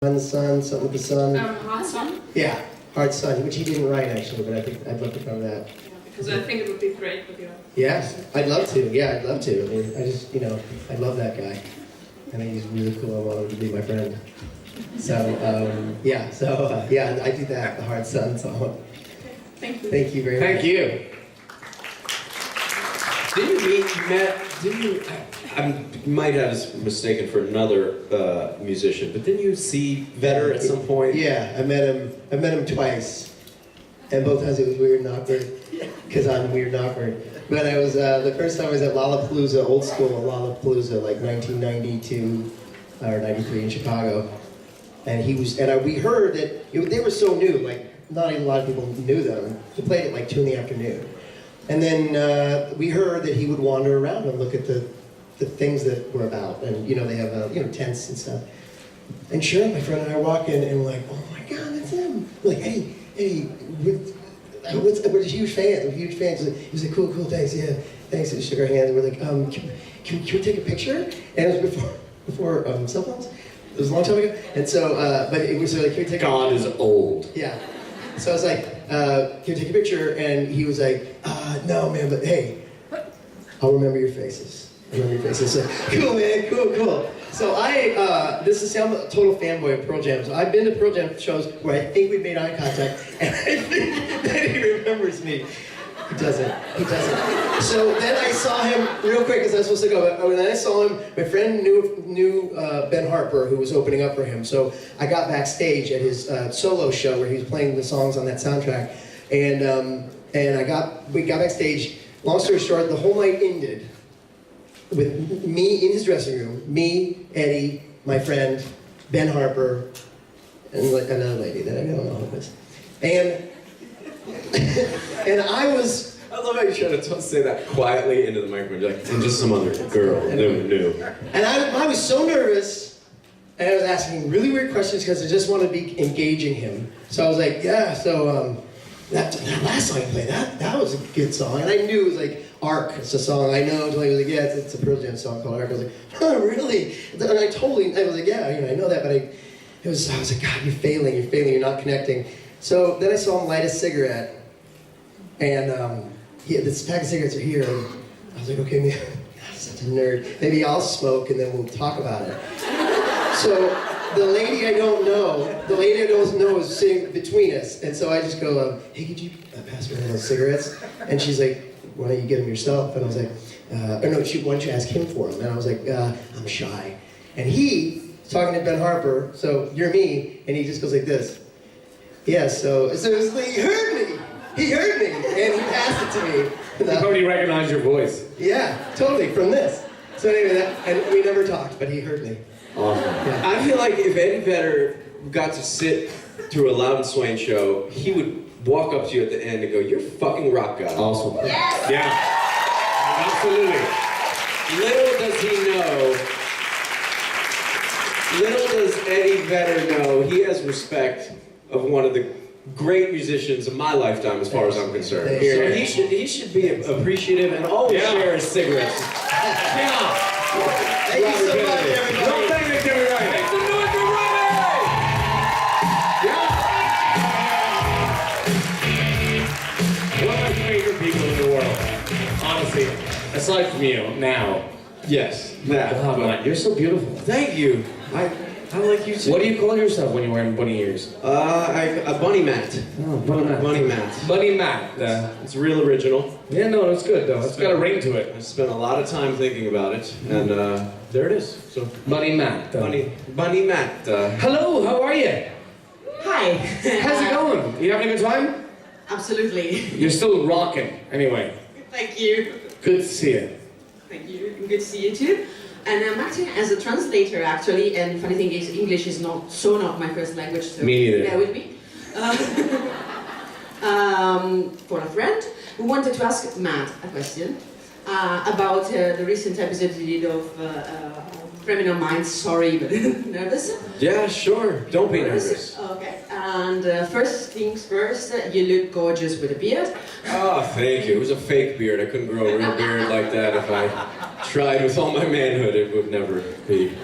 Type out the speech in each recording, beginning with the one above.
the Sun, something with the sun. Hot Sun? Yeah, Hard Sun, which he didn't write actually, but I think I'd love to cover that. Yeah, because I think it would be great with you. Yeah, I'd love to. Yeah, I'd love to. I mean, I just, I love that guy. I think he's really cool. I want him to be my friend. So, yeah, I do that, the Hard Sun song. Okay. Thank you. Thank you very much. Thank you. I might have mistaken for another musician, but didn't you see Vedder at some point? Yeah, I met him twice. And both times it was weird and awkward, because I'm weird and awkward. But I was, the first time I was at Lollapalooza, old school Lollapalooza, like 1992 or 93 in Chicago. And we heard that they were so new, like not even a lot of people knew them. He played at like 2 in the afternoon. And then we heard that he would wander around and look at the things that we're about. And they have tents and stuff. And sure enough, my friend and I walk in and we're like, oh my God, that's him. We're like, Eddie, we're huge fans. We're huge fans. He was like, cool, thanks, yeah, thanks. And we shook our hands. And we're like, can we take a picture? And it was before cell phones. It was a long time ago. And so, but it was like, can we take a picture? God is old. Yeah. So I was like, can we take a picture? And he was like, no, man, but hey, I'll remember your faces. I remember your faces. So, cool, man, cool. So I'm a total fanboy of Pearl Jam. So I've been to Pearl Jam shows where I think we've made eye contact, and I think that he remembers me. He doesn't. So then I saw him real quick, because I was supposed to go. But when I saw him, my friend knew Ben Harper, who was opening up for him. So I got backstage at his solo show where he was playing the songs on that soundtrack, and we got backstage. Long story short, the whole night ended with me in his dressing room, me, Eddie, my friend, Ben Harper, and another lady that I don't know who is. And I love how you try to say that quietly into the microphone. You're like, and just some other girl, new. And I was so nervous, and I was asking really weird questions because I just wanted to be engaging him. So I was like, yeah, so that last song you played, that was a good song. And I knew it was like Arc, it's a song I know. He was like, yeah, it's a Pearl Jam song called Arc. I was like, oh, really? And I was like, yeah, I know that, but I was like, God, you're failing, you're not connecting. So then I saw him light a cigarette, and this pack of cigarettes are here, and I was like, okay, man, I'm such a nerd. Maybe I'll smoke, and then we'll talk about it. So the lady I don't know is sitting between us, and so I just go, hey, could you pass me one of those cigarettes? And she's like, why don't you get them yourself? And I was like, why don't you ask him for them? And I was like, I'm shy. And he's talking to Ben Harper, so you're me, and he just goes like this. Yeah, so he heard me, and he passed it to me. He already recognized your voice. Yeah, totally, from this. So anyway, and we never talked, but he heard me. Awesome. Yeah. I feel like if Eddie Vedder got to sit through a Loud and Swain show, he would walk up to you at the end and go, you're fucking rock god. Awesome. Yes. Yeah. Little does Eddie Vedder know, he has respect of one of the great musicians of my lifetime, as far as I'm concerned. So he should be appreciative and always share his cigarettes. Yeah. Thank you so much, everybody. Don't thank me, Jimmy Wright. Make some noise for Robbie! Yeah. One of my favorite people in the world, honestly, aside from you, now. Yes, now. Wow, man, you're so beautiful. Thank you. I like you too. What do you call yourself when you're wearing bunny ears? A bunny mat. Oh, bunny mat. Bunny mat. Bunny mat. It's real original. Yeah, no, it's good though. It's got a ring to it. I spent a lot of time thinking about it, and there it is. So Bunny mat. bunny mat. Hello, how are you? Hi. How's it going? You having a good time? Absolutely. You're still rocking. Anyway, Thank you. good to see you. Thank you. Good to see you too. And I'm acting as a translator actually, and funny thing is English is not my first language, so Me neither. bear with me. For a friend who wanted to ask Matt a question about the recent episode he did of Criminal Minds. Sorry, but nervous? Yeah, sure. Don't be nervous. Okay. And first things first, you look gorgeous with a beard. Oh, thank you. It was a fake beard. I couldn't grow a real beard like that if I tried with all my manhood. It would never be.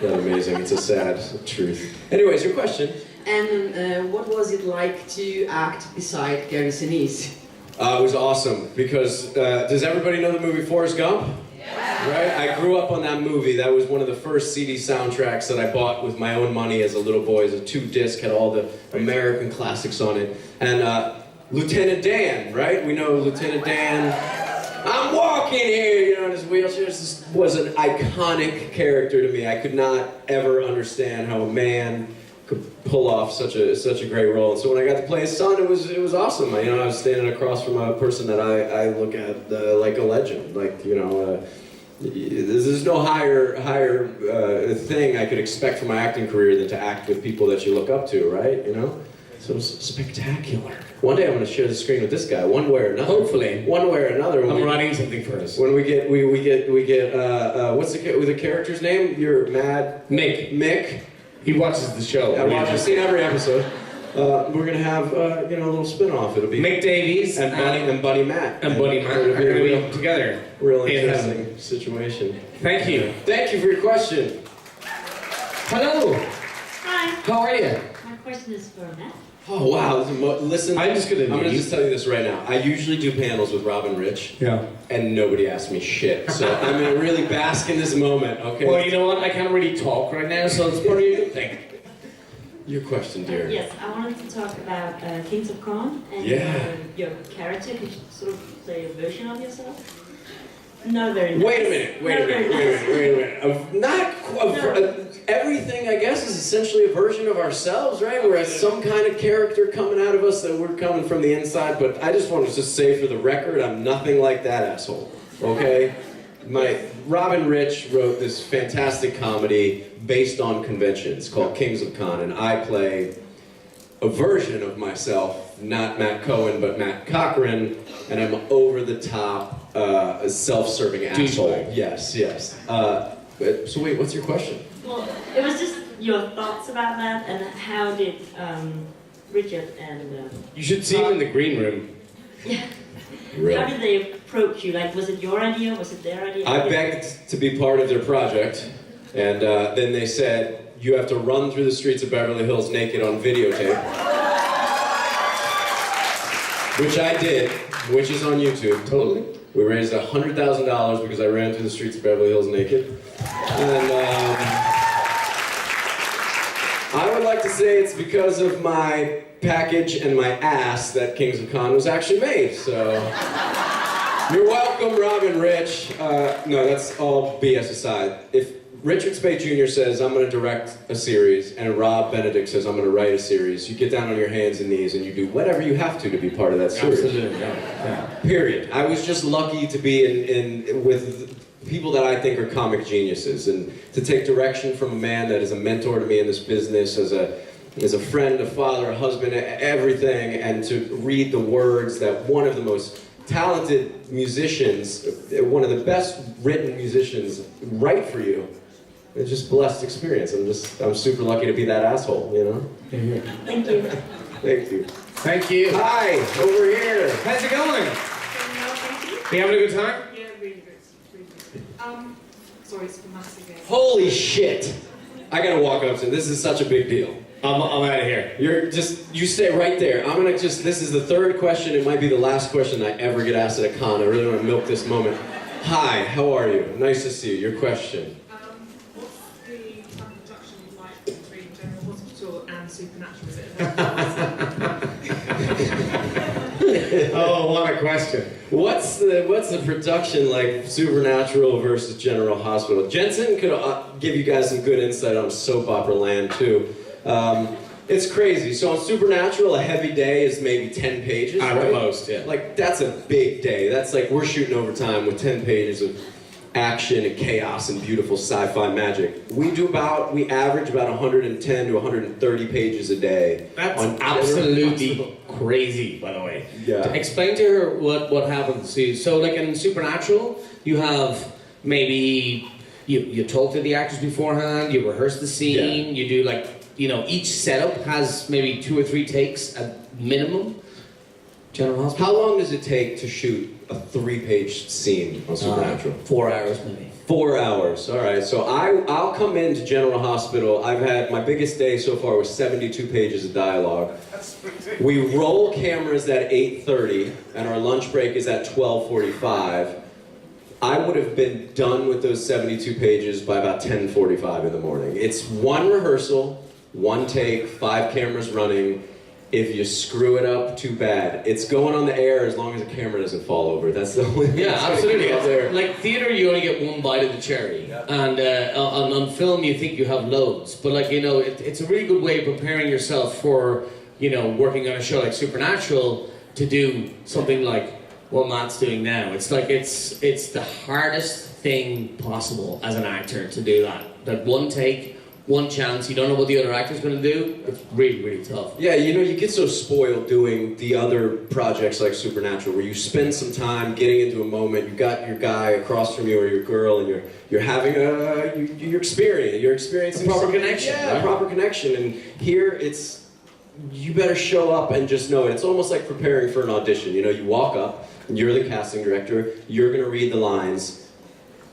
that amazing. It's a sad truth. Anyways, your question. And what was it like to act beside Gary Sinise? It was awesome because does everybody know the movie Forrest Gump? Yeah. Right? I grew up on that movie. That was one of the first CD soundtracks that I bought with my own money as a little boy. It was a 2-disc, had all the American classics on it. And Lieutenant Dan, right? We know Lieutenant Dan. I'm walking here, you know, in his wheelchair. This was an iconic character to me. I could not ever understand how a man could pull off such a great role. And so when I got to play his son, it was awesome. I was standing across from a person that I look at like a legend. Like, there's no higher thing I could expect from my acting career than to act with people that you look up to, right? So it was spectacular. One day I'm going to share the screen with this guy, one way or another. Hopefully. One way or another. I'm writing something for us. When we get what's the character's name? You're Mad Mick. He watches the show. I've seen every episode. We're gonna have a little spin-off. It'll be Mick Davies and Buddy Matt. And Buddy Matt are going to be together. Real interesting situation. Thank you. Thank you for your question. Hello. Hi. How are you? My question is for Matt. Oh wow! Listen, I'm gonna just tell you this right now. I usually do panels with Rob and Rich. Yeah. And nobody asked me shit. So I'm gonna really bask in this moment. Okay. Well, you know what? I can't really talk right now, so it's probably a good thing. Your question, dear. Yes, I wanted to talk about Kings of Con and your character. Could you sort of play a version of yourself? No, very nice. Wait a minute. Everything, I guess, is essentially a version of ourselves, right? We're some kind of character coming out of us that we're coming from the inside. But I just want to say for the record, I'm nothing like that asshole. Okay? Robin Rich wrote this fantastic comedy based on conventions called Kings of Con, and I play a version of myself, not Matt Cohen, but Matt Cochran, and I'm over the top, a self-serving asshole. Yes. So wait, what's your question? Well, it was just your thoughts about that, and how did Richard and... You should see him in the green room. Yeah. Really? How did they approach you? Like, was it your idea? Was it their idea? I begged to be part of their project, and then they said, you have to run through the streets of Beverly Hills naked on videotape. Which I did, which is on YouTube. Totally. We raised $100,000 because I ran through the streets of Beverly Hills naked. And I would like to say it's because of my package and my ass that Kings of Con was actually made, so... You're welcome, Rob and Rich. No, that's all BS aside. If Richard Speight Jr. says, I'm going to direct a series, and Rob Benedict says, I'm going to write a series, you get down on your hands and knees and you do whatever you have to be part of that series. Absolutely, yeah. Period. I was just lucky to be in with people that I think are comic geniuses, and to take direction from a man that is a mentor to me in this business, as a friend, a father, a husband, everything, and to read the words that one of the most talented musicians, one of the best written musicians, write for you. It's just a blessed experience. I'm super lucky to be that asshole, you know? Mm-hmm. Thank you. Thank you. Thank you. Hi, over here. How's it going? Thank You having a good time? you. Yeah, really good. Sorry, it's for Matt again. Holy shit. I gotta walk up to this is such a big deal. I'm out of here. You stay right there. this is the third question. It might be the last question I ever get asked at a con. I really want to milk this moment. Hi, how are you? Nice to see you. Your question. What's the type of production like between General Hospital and Supernatural? Is it Oh, what a question. What's the production like, Supernatural versus General Hospital? Jensen could give you guys some good insight on soap opera land too. It's crazy. So on Supernatural, a heavy day is maybe 10 pages, At right? the most, yeah. Like, that's a big day. That's like we're shooting overtime with 10 pages of action and chaos and beautiful sci-fi magic. We average about 110 to 130 pages a day. That's on absolutely crazy, by the way. Yeah. To explain to her what happens. See, so like in Supernatural, you have maybe you talk to the actors beforehand, you rehearse the scene, you do like, each setup has maybe 2 or 3 takes at minimum. General Hospital. How long does it take to shoot a 3-page scene on Supernatural? 4 hours maybe. 4 hours. All right. So I'll come into General Hospital. I've had my biggest day so far was 72 pages of dialogue. We roll cameras at 8:30, and our lunch break is at 12:45. I would have been done with those 72 pages by about 10:45 in the morning. It's one rehearsal, one take, 5 cameras running. If you screw it up, too bad. It's going on the air as long as the camera doesn't fall over. That's the only thing. Yeah, that's gonna absolutely. keep it there. Like theater, you only get one bite of the cherry, and on film, you think you have loads. But like you know, it's a really good way of preparing yourself for working on a show like Supernatural to do something like what Matt's doing now. It's like it's the hardest thing possible as an actor to do that. That one take. One chance, you don't know what the other actor's going to do, it's really, really tough. Yeah, you get so spoiled doing the other projects like Supernatural, where you spend some time getting into a moment, you've got your guy across from you or your girl, and you're having you're experiencing a proper something. connection. Yeah, right? a proper connection. And here it's, you better show up and just know it. It's almost like preparing for an audition. You walk up, and you're the casting director, you're going to read the lines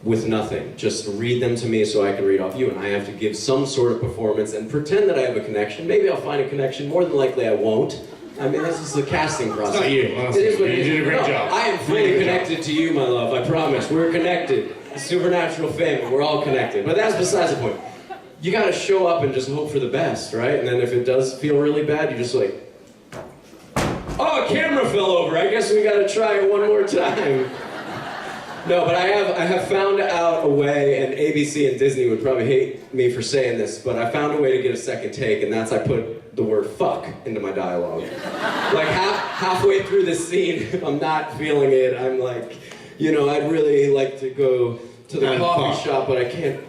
with nothing. Just read them to me so I can read off you, and I have to give some sort of performance and pretend that I have a connection. Maybe I'll find a connection. More than likely I won't. I mean, this is the casting process. It's not you, honestly. It is what it You is. did a great job. I am fully connected to you, my love. I promise. We're connected. A Supernatural family. We're all connected. But that's besides the point. You gotta show up and just hope for the best, right? And then if it does feel really bad, you just like, oh, a camera fell over. I guess we gotta try it one more time. No, but I have found out a way, and ABC and Disney would probably hate me for saying this, but I found a way to get a second take, and that's I put the word fuck into my dialogue. Like halfway through the scene, if I'm not feeling it, I'm like, I'd really like to go to the coffee shop, but I can't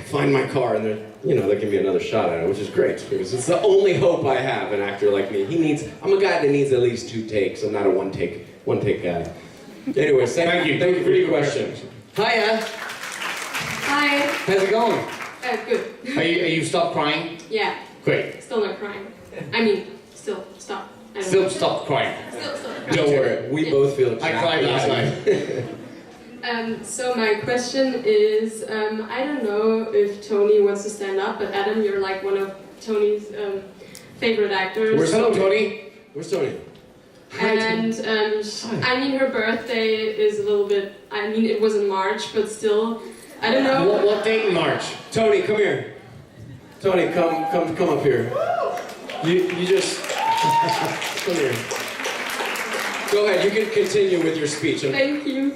find my car, and they'll give me another shot at it, which is great, because it's the only hope I have, an actor like me. I'm a guy that needs at least 2 takes. I'm not a one take guy. Anyways, thank you for your question. Hiya. Hi. How's it going? Good. Are you stopped crying? Yeah. Great. Still not crying. I mean, still stop. I don't Still know. stop crying. Still. Don't worry, we both feel I cried last night. So my question is, I don't know if Tony wants to stand up, but Adam, you're like one of Tony's favorite actors. Where's Hello, Tony. Where's Tony? And I mean, her birthday is a little bit. I mean, it was in March, but still, I don't know. What date in March? Tony, come here. Tony, come up here. You just come here. Go ahead. You can continue with your speech. Thank you.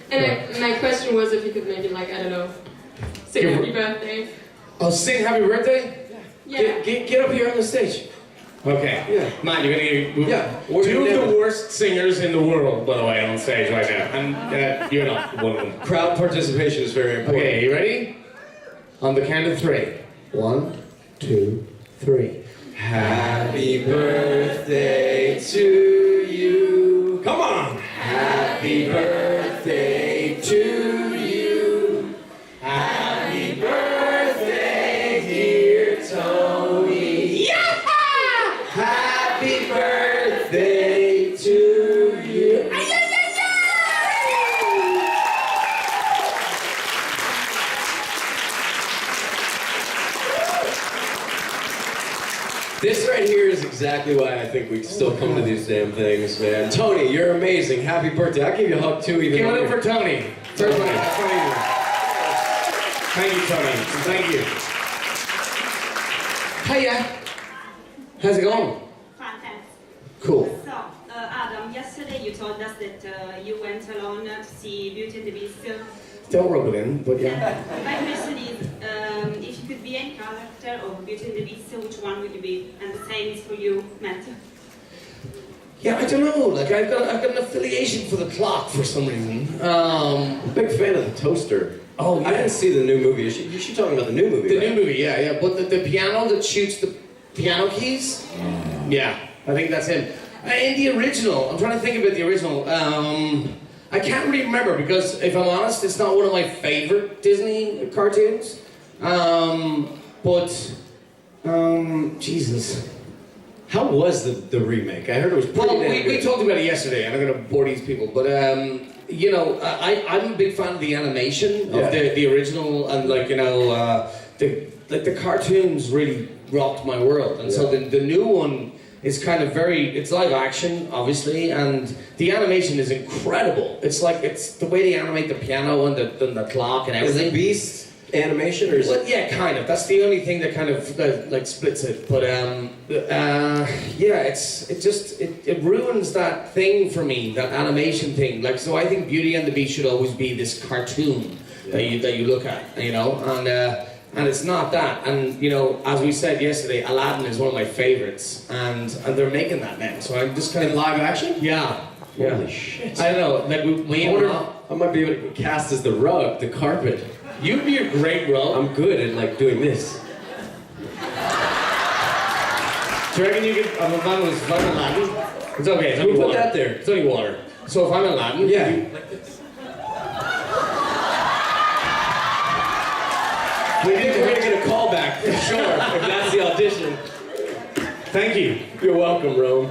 And my question was if you could maybe, like, I don't know, sing happy birthday. Oh, sing happy birthday? Yeah. Get up here on the stage. Okay. Yeah. Man, you're gonna Yeah. two of the worst singers in the world, by the way, on stage right now, and you're not one of them. Crowd participation is very important. Okay, you ready? On the count of 3. 1, 2, 3. Happy birthday to you. Come on. Happy birthday to you. Happy birthday, dear Tony. Yeah! Happy birthday to you. This right here is exactly why I think we still come to these damn things, man. Tony, you're amazing. Happy birthday. I'll give you a hug too, even Give it though up for Tony. First one. Thank you, Tony. Thank you. Hiya. How's it going? Fantastic. Cool. So, Adam, yesterday you told us that you went alone to see Beauty and the Beast. Don't rub it in, but yeah. My question is, if you could be any character of Beauty and the Beast, which one would you be? And the same is for you, Matt. Yeah, I don't know. Like I've got an affiliation for the clock for some reason. I'm a big fan of the toaster. Oh, yeah. I didn't see the new movie. Is she talking about the new movie? The right? new movie, yeah. But the piano that shoots the piano keys, yeah, I think that's him. In the original, I'm trying to think about the original. I can't really remember because, if I'm honest, it's not one of my favorite Disney cartoons. Jesus. How was the remake? I heard it was pretty Well, damn we good. talked about it yesterday, and I'm going to bore these people, but you know, I'm a big fan of the animation of the original, and like, you know, the cartoons really rocked my world, and so the new one is kind of it's live action, obviously, and the animation is incredible. It's like, it's the way they animate the piano and the clock and everything. Is it Beast animation, or is Well, yeah, kind of. That's the only thing that kind of like splits it. But yeah, it ruins that thing for me, that animation thing. Like, so I think Beauty and the Beast should always be this cartoon that you look at, you know, and it's not that. And you know, as we said yesterday, Aladdin is one of my favorites, and they're making that now. So I'm just kind of live action. Yeah. Holy shit! I don't know. Like I might be able to cast as the rug, the carpet. You'd be a great rug. I'm good at like doing this. Do you reckon you could? If I'm Aladdin, it's okay. It's only We'll put water. that there. It's only water. So if I'm Aladdin, Yeah. like this. We think we're gonna get a call back for sure if that's the audition. Thank you. You're welcome, Rome.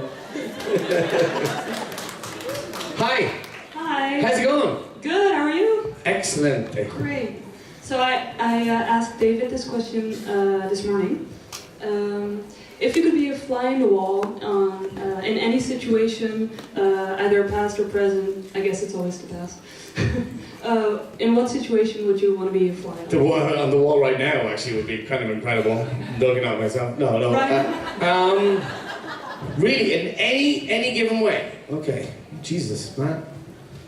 Hi. Hi. How's it going? Good, how are you? Excellent. Great. So I asked David this question this morning. If you could be a fly in the wall in any situation, either past or present, I guess it's always the past, in what situation would you want to be a fly in the wall? On the wall right now actually would be kind of incredible. Looking at myself. No. Right. Really, in any given way. Okay. Jesus, man.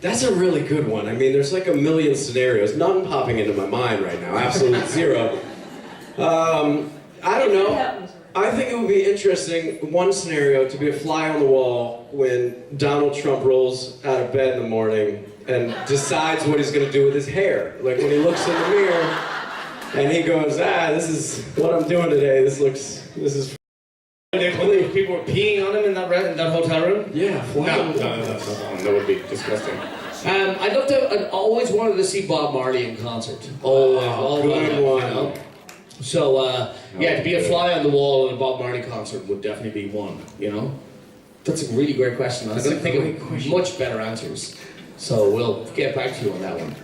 That's a really good one. I mean, there's like a million scenarios. None popping into my mind right now. Absolute zero. I don't know. I think it would be interesting, one scenario, to be a fly on the wall when Donald Trump rolls out of bed in the morning and decides what he's going to do with his hair. Like when he looks in the mirror and he goes, this is what I'm doing today. This is... People were peeing on him in that hotel room? Yeah, fly on the wall. No, that would be disgusting. I'd always wanted to see Bob Marley in concert. Always. Good one. You know? So, yeah, to be a fly on the wall at a Bob Marley concert would definitely be one, you know? That's a really great question. I couldn't think of much better answers. So we'll get back to you on that one.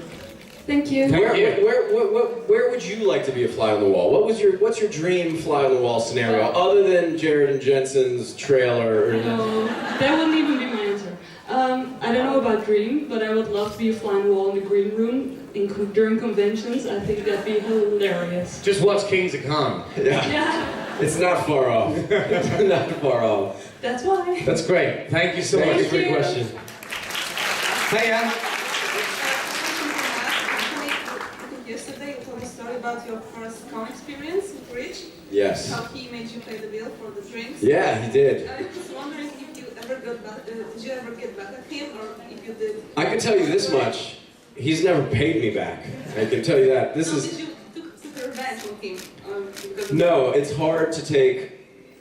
Thank you. Where would you like to be a fly on the wall? What's your dream fly on the wall scenario, other than Jared and Jensen's trailer? No, that wouldn't even be my answer. I don't know about dream, but I would love to be a fly on the wall in the green room during conventions. I think that'd be hilarious. Just watch Kings of Con. Yeah, It's not far off. It's not far off. that's why. That's great. Thank you so much Thank for you your for your question. question. Hiya. Yesterday you told a story about your first con experience with Rich. Yes. How he made you pay the bill for the drinks. Yeah, he did. I was wondering if you ever got back, did you ever get back at him, or if you did? I can tell you this much. He's never paid me back. I can tell you that. Did you took revenge on him? Because of No, it's hard to take...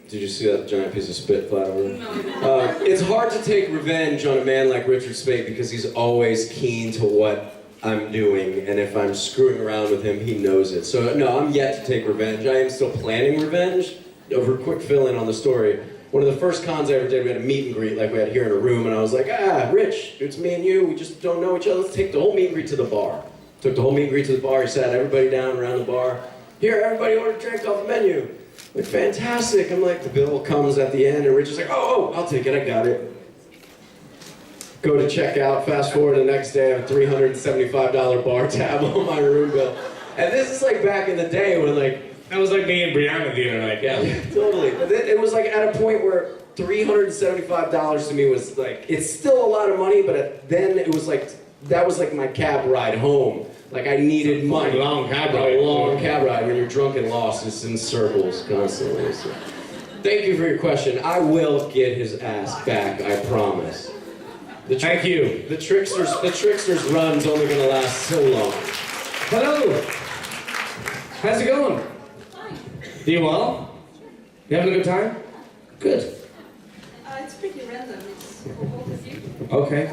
Did you see that giant piece of spit flat over there? No. It's hard to take revenge on a man like Richard Speight because he's always keen to what I'm doing, and if I'm screwing around with him, he knows it. So no, I'm yet to take revenge. I am still planning revenge. Over a quick fill-in on the story, one of the first cons I ever did, we had a meet and greet like we had here in a room, and I was like, Rich, it's me and you, we just don't know each other, let's take the whole meet and greet to the bar. Took the whole meet and greet to the bar, he sat everybody down around the bar. Here, everybody order a drink off the menu. Like, fantastic. I'm like, the bill comes at the end, and Rich is like, oh, I'll take it, I got it. Go to checkout, fast forward the next day, I have a $375 bar tab on my room bill. And this is like back in the day when like... That was like me and Brianna the other night, yeah. Totally. But then it was like at a point where $375 to me was like, it's still a lot of money, but then it was like, that was like my cab ride home. Like I needed money. Long cab ride. A long cab ride when you're drunk and lost, it's in circles constantly. So. Thank you for your question. I will get his ass back, I promise. Thank you. The trickster's run's only gonna last so long. Hello. How's it going? Fine. You well? You having a good time? Good. It's pretty random. It's for both of you. Okay.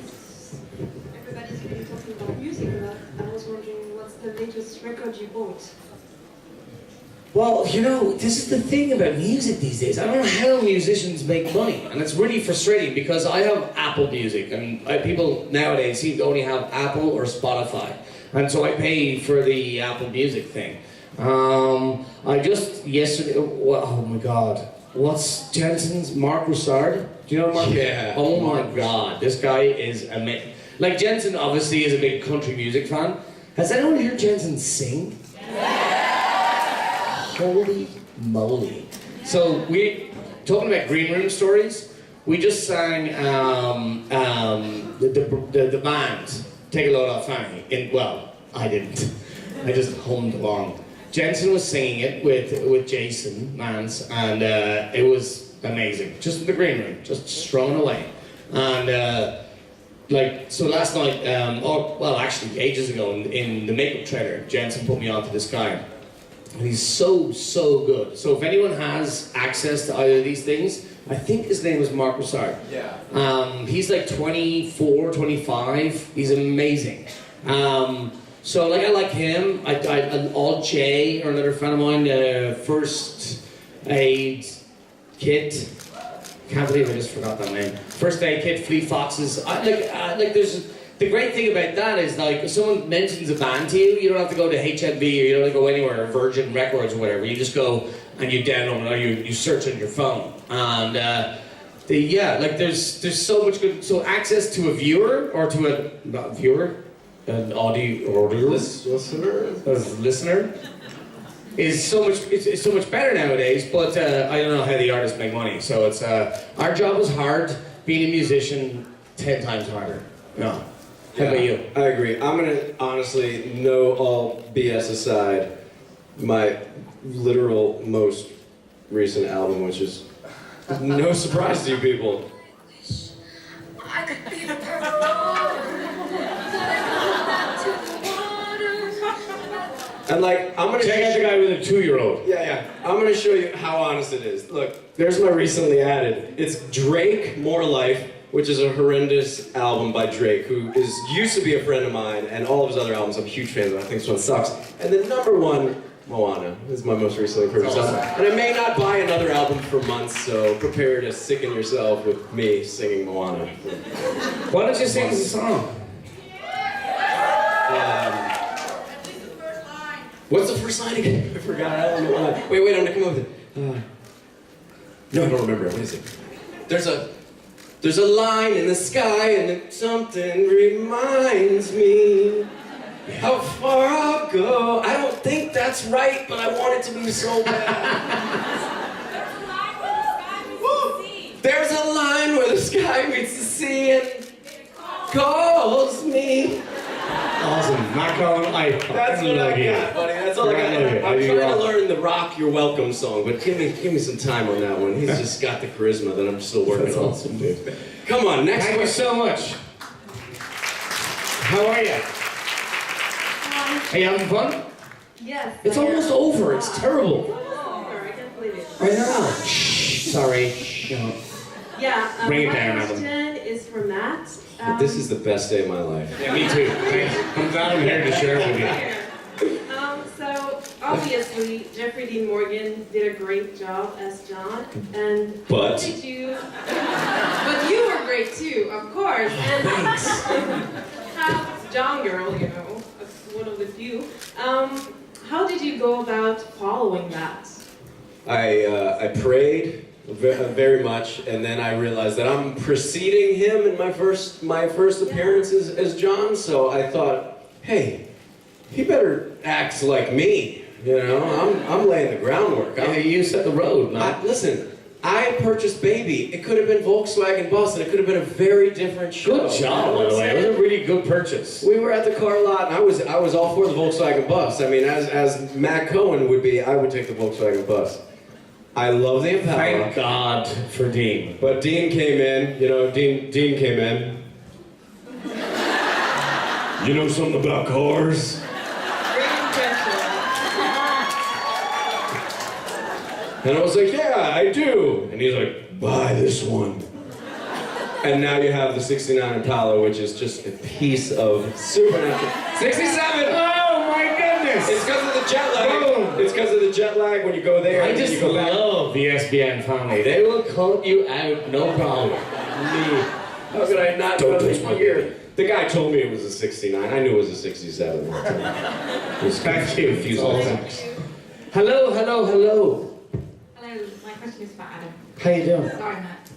Since everybody's been talking about music, I was wondering what's the latest record you bought? Well, you know, this is the thing about music these days. I don't know how musicians make money, and it's really frustrating because I have Apple Music, and people nowadays seem to only have Apple or Spotify, and so I pay for the Apple Music thing. I just yesterday. Oh my God, what's Jensen's Mark Roussard? Do you know Mark? Yeah. Oh my God, this guy is amazing. Like Jensen, obviously, is a big country music fan. Has anyone heard Jensen sing? Holy moly. So talking about green room stories, we just sang the band, Take a Load Off Fanny. Well, I didn't. I just hummed along. Jensen was singing it with Jason Mans, and it was amazing. Just in the green room, just strung away. And so last night, actually ages ago in the makeup trailer, Jensen put me onto this guy. And he's so good. So if anyone has access to either of these things, I think his name was Mark Roussard. Yeah. He's like 24, 25. He's amazing. So like I like him. Odd J, or another friend of mine, First Aid Kit. Can't believe I just forgot that name. First Aid Kit, Fleet Foxes. There's. The great thing about that is, like, if someone mentions a band to you, you don't have to go to HMV, or you don't have to go anywhere, Virgin Records or whatever. You just go and you download it, or you search on your phone. And there's so much good. So access to a viewer, or to an audio listener is so much. It's so much better nowadays. But I don't know how the artists make money. So it's our job is hard. Being a musician, 10 times harder. No. How about you? I agree. I'm gonna honestly, no all BS aside, my literal most recent album, which is no surprise to you people. I could be the perfect And like, I'm gonna check out the guy with a 2-year-old. Yeah. I'm gonna show you how honest it is. Look, there's my recently added. It's Drake, More Life, which is a horrendous album by Drake, who used to be a friend of mine, and all of his other albums I'm a huge fan of. I think this one sucks. And then number one, Moana. This is my most recently purchased album. And I may not buy another album for months, so prepare to sicken yourself with me singing Moana. Why don't you sing the song? What's the first line again? I forgot. I don't know. Wait, I'm gonna come up with it. No, I don't remember it. What is it? There's a line in the sky, and then something reminds me how far I'll go. I don't think that's right, but I want it to be so bad. There's a line where the sky meets the sea, and calls me. Awesome. Not calling. That's what I got, buddy. That's all I got. I'm trying to learn the Rock You're Welcome song, but give me some time on that one. He's just got the charisma that I'm still working on. Awesome, dude. Come on, next Thank you so much. How are you? Are you having fun? Yes. It's almost over. It's terrible. Over. I can't believe it. I know. Shh. Sorry. No. Yeah. Bring it my down, Adam. question is for Matt. This is the best day of my life. Yeah, me too. Thanks. I'm glad I'm here to share it with you. So obviously Jeffrey Dean Morgan did a great job as John, and But did you? But you were great too, of course. And half John girl, you know, one of the few. How did you go about following that? I prayed very much, and then I realized that I'm preceding him in my first appearances as John. So I thought, hey, he better act like me. You know, I'm laying the groundwork. You set the road, man. Listen, I purchased Baby. It could have been Volkswagen Bus, and it could have been a very different show. Good job, by the way. It was a really good purchase. We were at the car lot, and I was all for the Volkswagen Bus. I mean, as Matt Cohen would be, I would take the Volkswagen Bus. I love the Impala. Thank God for Dean. But Dean came in. You know, Dean came in. You know something about cars? And I was like, yeah, I do. And he's like, buy this one. And now you have the 69 Impala, which is just a piece of supernatural. 67! Oh my goodness! Yes. It's because of the jet lag. Boom. It's because of the jet lag when you go there. I and then just you go back. love the SBN family. They will cut you out, no problem. Me. How could I not Don't know touch this my year? The guy told me it was a 69. I knew it was a 67. Thank you. Confused Awesome. with facts. Hello. Hello, my question is for Adam. How you doing? Sorry, Matt.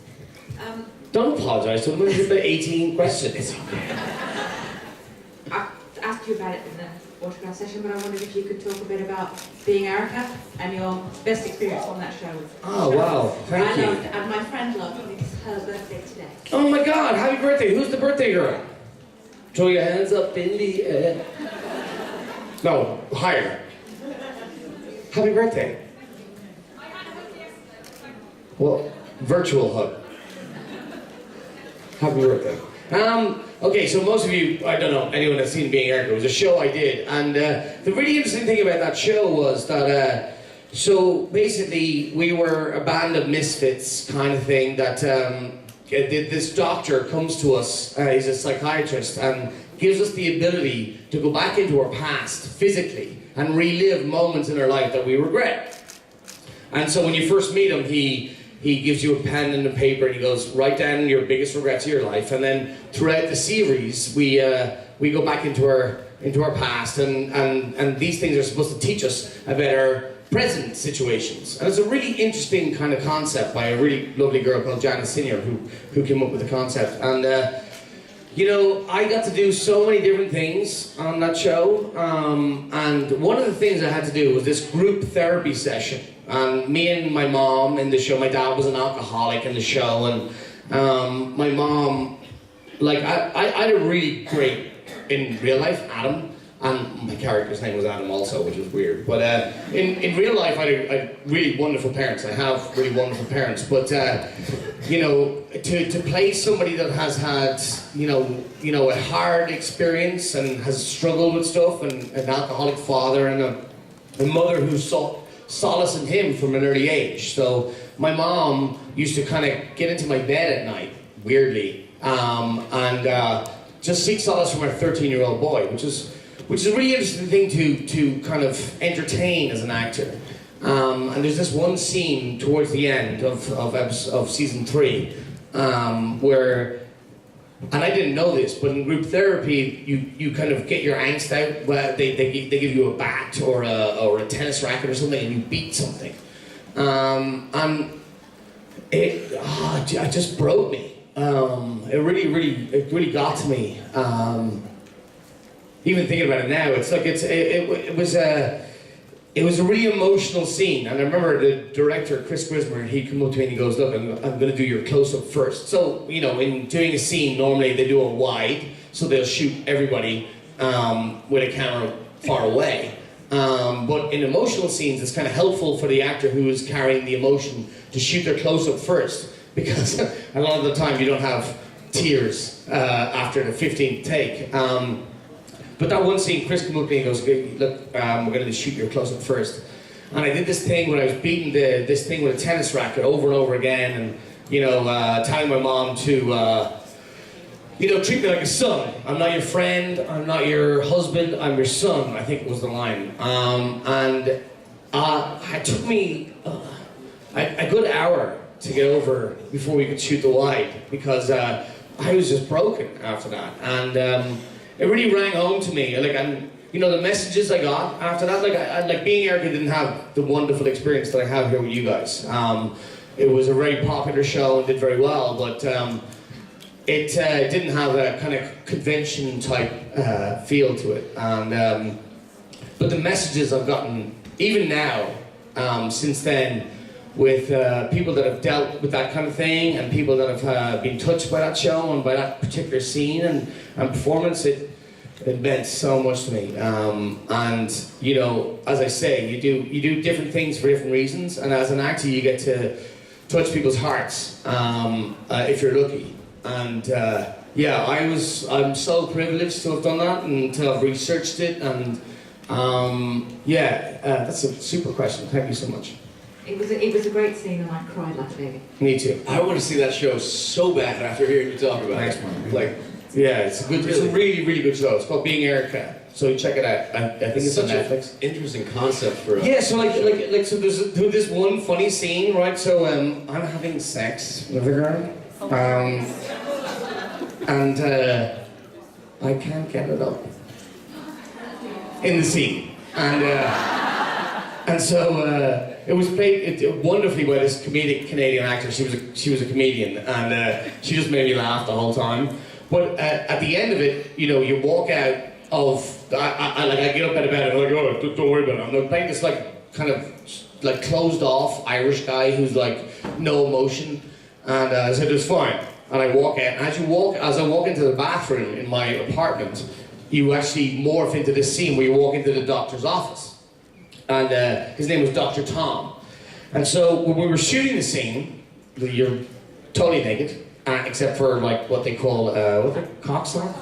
Don't apologise to them. It's the 18 question. It's okay. I asked you about it in the autograph session, but I wondered if you could talk a bit about being Erica and your best experience on that show. Oh, wow. Thank I you. loved it, and my friend loved it. It's her birthday today. Oh my God, happy birthday. Who's the birthday girl? Throw your hands up in the air. No, higher. Happy birthday. Well, virtual hug. Happy birthday. Okay, so most of you, I don't know, anyone that's seen Being Erica, it was a show I did, and the really interesting thing about that show was that, so basically we were a band of misfits kind of thing that this doctor comes to us, he's a psychiatrist, and gives us the ability to go back into our past physically and relive moments in our life that we regret. And so when you first meet him, he gives you a pen and a paper and he goes, write down your biggest regrets of your life. And then throughout the series, we go back into our past and these things are supposed to teach us about our present situations. And it's a really interesting kind of concept by a really lovely girl called Janice Senior who came up with the concept. And you know, I got to do so many different things on that show. And one of the things I had to do was this group therapy session. And me and my mom in the show, my dad was an alcoholic in the show, and my mom, like, I had a really great, in real life, Adam, and my character's name was Adam also, which was weird, but in real life I had really wonderful parents. I have really wonderful parents, but you know, to play somebody that has had, you know, a hard experience and has struggled with stuff, and an alcoholic father, and a mother who sought solace in him from an early age. So my mom used to kind of get into my bed at night, weirdly, and just seek solace from her 13-year-old boy, which is a really interesting thing to kind of entertain as an actor. And there's this one scene towards the end of season 3 where, and I didn't know this, but in group therapy, you kind of get your angst out. Well, they give you a bat or a tennis racket or something, and you beat something. And it just broke me. It really got to me. Even thinking about it now, it's like it was a really emotional scene, and I remember the director, Chris Grismer, he'd come up to me and he goes, look, I'm going to do your close-up first. So, you know, in doing a scene, normally they do a wide, so they'll shoot everybody with a camera far away. But in emotional scenes, it's kind of helpful for the actor who is carrying the emotion to shoot their close-up first, because a lot of the time you don't have tears after the 15th take. But that one scene, Chris came up to me and goes, look, we're going to shoot your close-up first. And I did this thing when I was beating this thing with a tennis racket over and over again, and, you know, telling my mom to, you know, treat me like a son. I'm not your friend, I'm not your husband, I'm your son, I think was the line. And it took me a good hour to get over before we could shoot the wide, because I was just broken after that. And it really rang home to me, like, and you know, the messages I got after that, like Being Erica didn't have the wonderful experience that I have here with you guys. It was a very popular show and did very well, but it didn't have a kind of convention type feel to it. And but the messages I've gotten, even now, since then, with people that have dealt with that kind of thing, and people that have been touched by that show and by that particular scene and performance, it meant so much to me. And you know, as I say, you do different things for different reasons, and as an actor, you get to touch people's hearts if you're lucky. And yeah, I'm so privileged to have done that and to have researched it. And yeah, that's a super question. Thank you so much. It was a great scene, and I cried like a baby. Me too. I want to see that show so bad after hearing you talk about it. Thanks, man. Like, yeah, it's a really, really good show. It's called Being Erica. So check it out. I think it's on Netflix. Interesting concept for Yeah, so so there's this one funny scene, right? So I'm having sex with a girl, and I can't get it up in the scene, and so it was played wonderfully by this comedic Canadian actor. She was a comedian, and she just made me laugh the whole time. But at the end of it, you know, you walk out of I get up out of bed and I'm like, oh, don't worry about it. I'm playing this kind of closed off Irish guy who's like no emotion, and I said it's fine. And I walk out, and as I walk into the bathroom in my apartment, you actually morph into this scene where you walk into the doctor's office, and his name was Dr. Tom. And so when we were shooting the scene, you're totally naked, except for like what they call cocksock.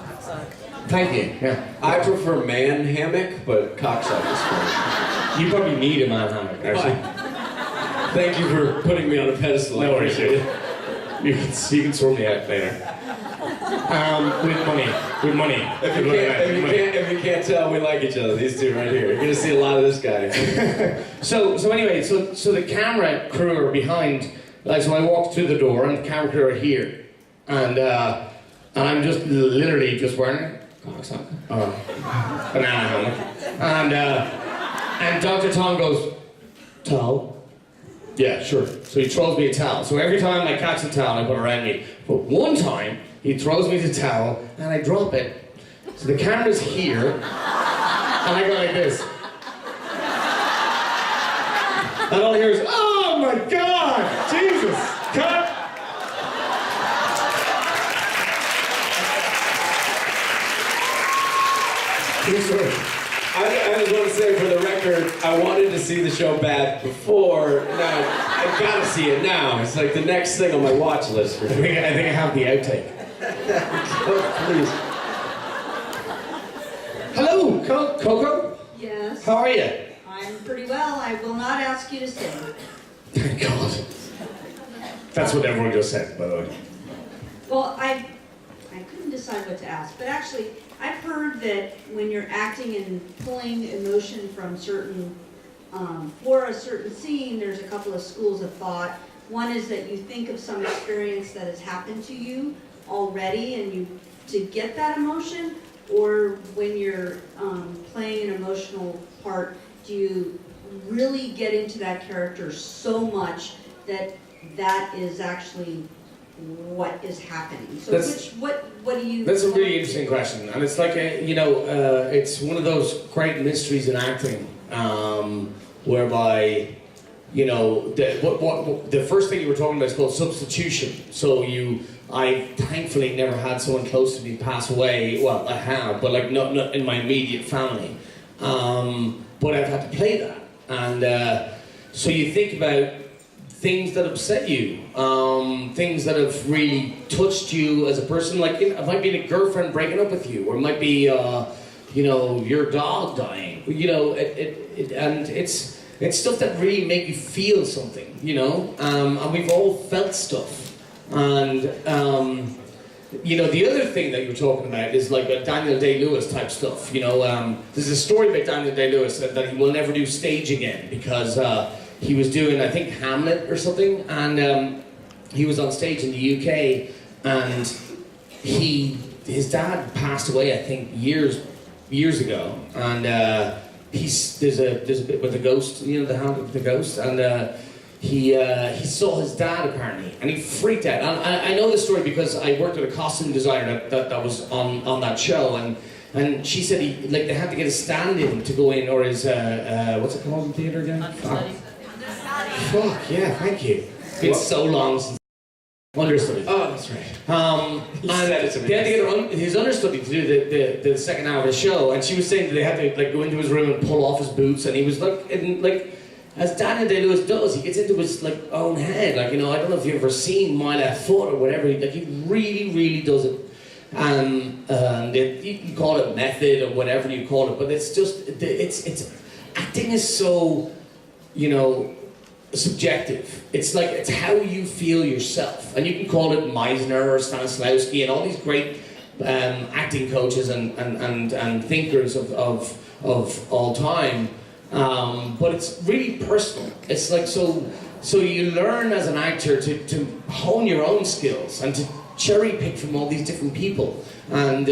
Thank you. Yeah. I prefer man hammock, but cocksock is fine. You probably need a man hammock, actually. Thank you for putting me on a pedestal. No worries, dude. You can sort me out later. With money. If you can't tell, we like each other. These two right here. You're gonna see a lot of this guy. So anyway, so the camera crew are behind. So I walked through the door, and the camera crew are here, and I'm just literally just wearing banana hammock, and Dr. Tom goes, towel. Yeah, sure. So he throws me a towel. So every time I catch a towel, I put it around me. But one time, he throws me the towel, and I drop it. So the camera's here, and I go like this. And all I hear is, oh my God, Jesus, cut. I just want to say for the record, I wanted to see the show bad before. Now I gotta see it now. It's like the next thing on my watch list. For sure. I think I have the outtake. Please. Hello, Coco. Yes. How are you? I'm pretty well. I will not ask you to sing. Thank God. That's what everyone just said, by the way. Well, I couldn't decide what to ask, but actually, I've heard that when you're acting and pulling emotion from certain, for a certain scene, there's a couple of schools of thought. One is that you think of some experience that has happened to you already, and to get that emotion, or when you're playing an emotional part, do you really get into that character so much that that is actually what is happening? So what do you... That's a really interesting question, and it's like it's one of those great mysteries in acting, whereby the first thing you were talking about is called substitution. So I thankfully never had someone close to me pass away. Well, I have, but like not in my immediate family. But I've had to play that, and so you think about things that upset you, things that have really touched you as a person. Like it might be a girlfriend breaking up with you, or it might be your dog dying. And it's stuff that really make you feel something. And we've all felt stuff. And the other thing that you're talking about is like a Daniel Day-Lewis type stuff. There's a story about Daniel Day-Lewis that he will never do stage again because he was doing, I think, Hamlet or something, and he was on stage in the UK, and his dad passed away, I think, years ago, and there's a bit with the ghost, the ghost, and he saw his dad apparently, and he freaked out. And I know this story because I worked with a costume designer that was on that show, and she said they had to get a stand-in to go in, or his what's it called in theatre again? Fuck yeah, thank you. It's been so long since understudy. Oh, that's right. And they had to get his understudy to do the second hour of the show, and she was saying that they had to go into his room and pull off his boots, and he was as Daniel Day-Lewis does, he gets into his own head. I don't know if you've ever seen My Left Foot or whatever. He really, really does it. And you can call it method or whatever you call it, but it's just it's acting is so subjective. It's how you feel yourself, and you can call it Meisner or Stanislavski and all these great acting coaches and thinkers of all time. But it's really personal. It's like, so you learn as an actor to hone your own skills and to cherry pick from all these different people. And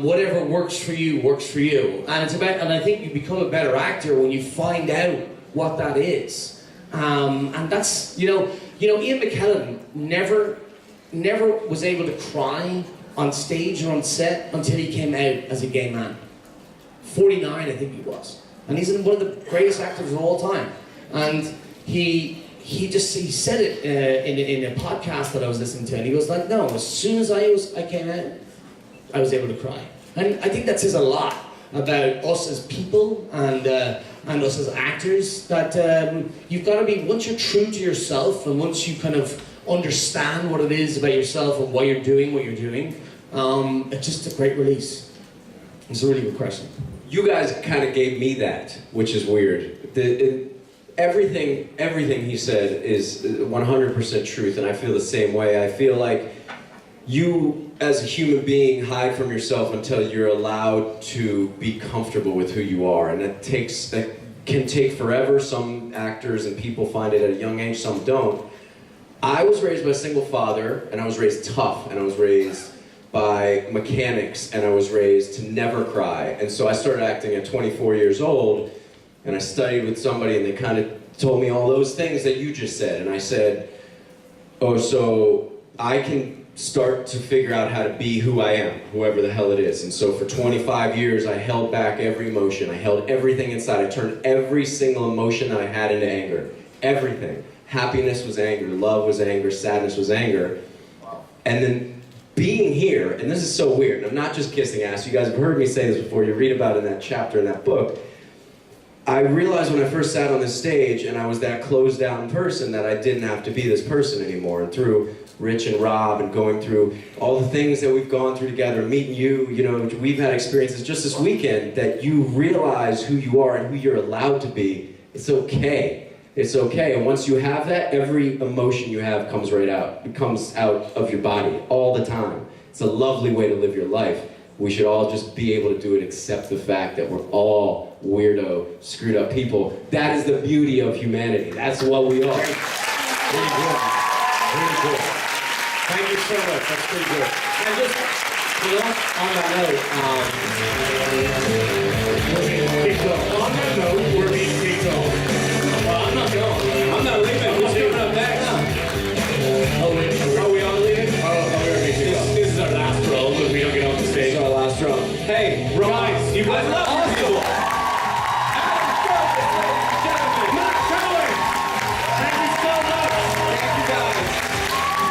whatever works for you, works for you. And it's about, and I think you become a better actor when you find out what that is. And that's, Ian McKellen never was able to cry on stage or on set until he came out as a gay man. 49, I think he was. And he's one of the greatest actors of all time. And he said it in a podcast that I was listening to, and he was like, no, as soon as I came out, I was able to cry. And I think that says a lot about us as people and us as actors, that you've got to be, once you're true to yourself and once you kind of understand what it is about yourself and why you're doing what you're doing, it's just a great release. It's a really good question. You guys kind of gave me that, which is weird. Everything he said is 100% truth, and I feel the same way. I feel like you, as a human being, hide from yourself until you're allowed to be comfortable with who you are, and that can take forever. Some actors and people find it at a young age, some don't. I was raised by a single father, and I was raised tough, and I was raised by mechanics, and I was raised to never cry. And so I started acting at 24 years old, and I studied with somebody, and they kind of told me all those things that you just said. And I said, oh, so I can start to figure out how to be who I am, whoever the hell it is. And so for 25 years, I held back every emotion. I held everything inside. I turned every single emotion that I had into anger. Everything. Happiness was anger, love was anger, sadness was anger. And then being here, and this is so weird, and I'm not just kissing ass, you guys have heard me say this before, you read about it in that chapter in that book. I realized when I first sat on this stage and I was that closed down person that I didn't have to be this person anymore. And through Rich and Rob and going through all the things that we've gone through together, meeting you, we've had experiences just this weekend that you realize who you are and who you're allowed to be. It's okay. It's okay. And once you have that, every emotion you have comes right out. It comes out of your body all the time. It's a lovely way to live your life. We should all just be able to do it, accept the fact that we're all weirdo, screwed up people. That is the beauty of humanity. That's what we are. Really good. Really good. Thank you so much. That's pretty good. And just, on that note, we're being kicked off. On that note, we're being kicked off. Well, I'm not going. I'm not leaving. Who's coming up next? Oh, wait. Are we all leaving? Oh, we're being kicked off. This is our last roll, but we don't get off the stage. This is our last roll. Hey, guys, you guys love you.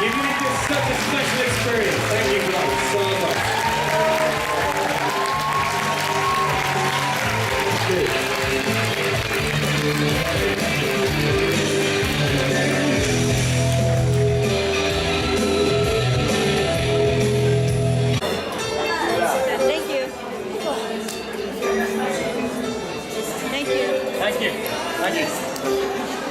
You made this such a special experience. Thank you guys so much. Thank you. Thank you. Thank you. Thank you.